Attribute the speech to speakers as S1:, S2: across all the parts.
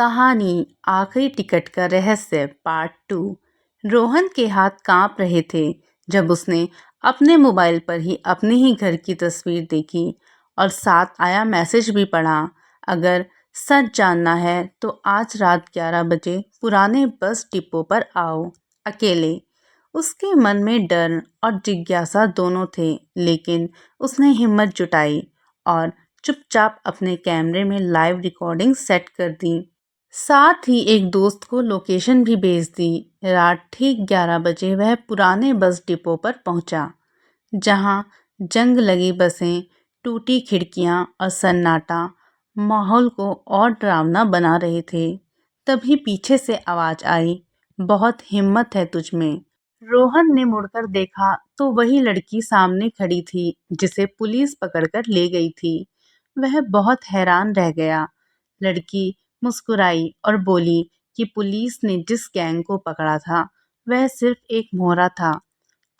S1: कहानी आखिरी टिकट का रहस्य पार्ट 2। रोहन के हाथ कांप रहे थे जब उसने अपने मोबाइल पर ही अपने ही घर की तस्वीर देखी और साथ आया मैसेज भी पढ़ा। अगर सच जानना है तो आज रात 11 बजे पुराने बस डिपो पर आओ, अकेले। उसके मन में डर और जिज्ञासा दोनों थे, लेकिन उसने हिम्मत जुटाई और चुपचाप अपने कैमरे में लाइव रिकॉर्डिंग सेट कर दी। साथ ही एक दोस्त को लोकेशन भी भेज दी। रात ठीक 11 बजे वह पुराने बस डिपो पर पहुंचा, जहां जंग लगी बसें, टूटी खिड़कियां और सन्नाटा माहौल को और डरावना बना रहे थे। तभी पीछे से आवाज आई, बहुत हिम्मत है तुझ में। रोहन ने मुड़कर देखा तो वही लड़की सामने खड़ी थी जिसे पुलिस पकड़कर ले गई थी। वह बहुत हैरान रह गया। लड़की मुस्कुराई और बोली कि पुलिस ने जिस गैंग को पकड़ा था वह सिर्फ एक मोहरा था।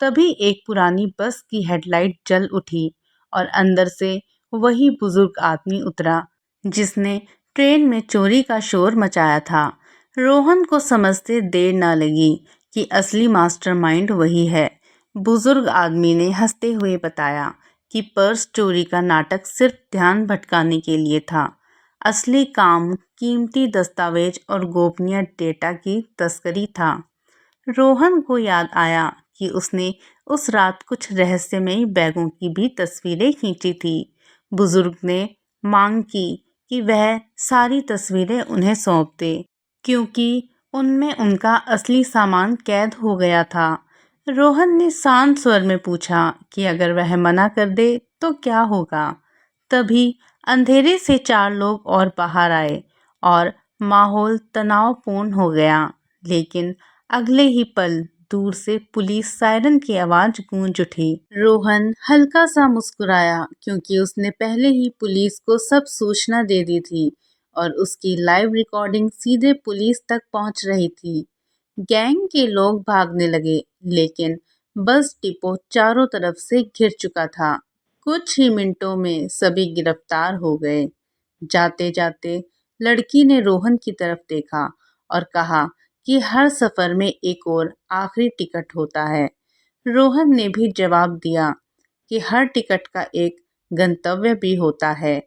S1: तभी एक पुरानी बस की हेडलाइट जल उठी और अंदर से वही बुजुर्ग आदमी उतरा जिसने ट्रेन में चोरी का शोर मचाया था। रोहन को समझते देर न लगी कि असली मास्टरमाइंड वही है। बुजुर्ग आदमी ने हंसते हुए बताया कि पर्स चोरी का नाटक सिर्फ ध्यान भटकाने के लिए था। असली काम कीमती दस्तावेज और गोपनीय डेटा की तस्करी था। रोहन को याद आया कि उसने उस रात कुछ रहस्यमयी बैगों की भी तस्वीरें खींची थी। बुजुर्ग ने मांग की कि वह सारी तस्वीरें उन्हें सौंप दे, क्योंकि उनमें उनका असली सामान कैद हो गया था। रोहन ने शांत स्वर में पूछा कि अगर वह मना कर दे तो क्या होगा। तभी अंधेरे से 4 लोग और बाहर आए और माहौल तनावपूर्ण हो गया। लेकिन अगले ही पल दूर से पुलिस सायरन की आवाज गूंज उठी। रोहन हल्का सा मुस्कुराया, क्योंकि उसने पहले ही पुलिस को सब सूचना दे दी थी और उसकी लाइव रिकॉर्डिंग सीधे पुलिस तक पहुंच रही थी। गैंग के लोग भागने लगे, लेकिन बस डिपो चारों तरफ से घिर चुका था। कुछ ही मिनटों में सभी गिरफ्तार हो गए। जाते जाते लड़की ने रोहन की तरफ देखा और कहा कि हर सफर में एक और आखिरी टिकट होता है। रोहन ने भी जवाब दिया कि हर टिकट का एक गंतव्य भी होता है।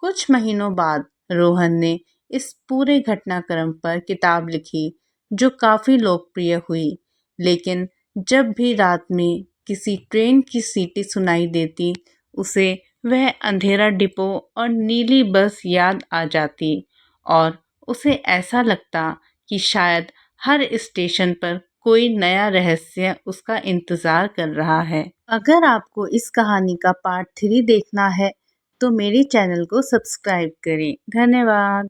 S1: कुछ महीनों बाद रोहन ने इस पूरे घटनाक्रम पर किताब लिखी, जो काफ़ी लोकप्रिय हुई। लेकिन जब भी रात में किसी ट्रेन की सीटी सुनाई देती, उसे वह अंधेरा डिपो और नीली बस याद आ जाती और उसे ऐसा लगता कि शायद हर स्टेशन पर कोई नया रहस्य उसका इंतज़ार कर रहा है। अगर आपको इस कहानी का पार्ट 3 देखना है तो मेरे चैनल को सब्सक्राइब करें। धन्यवाद।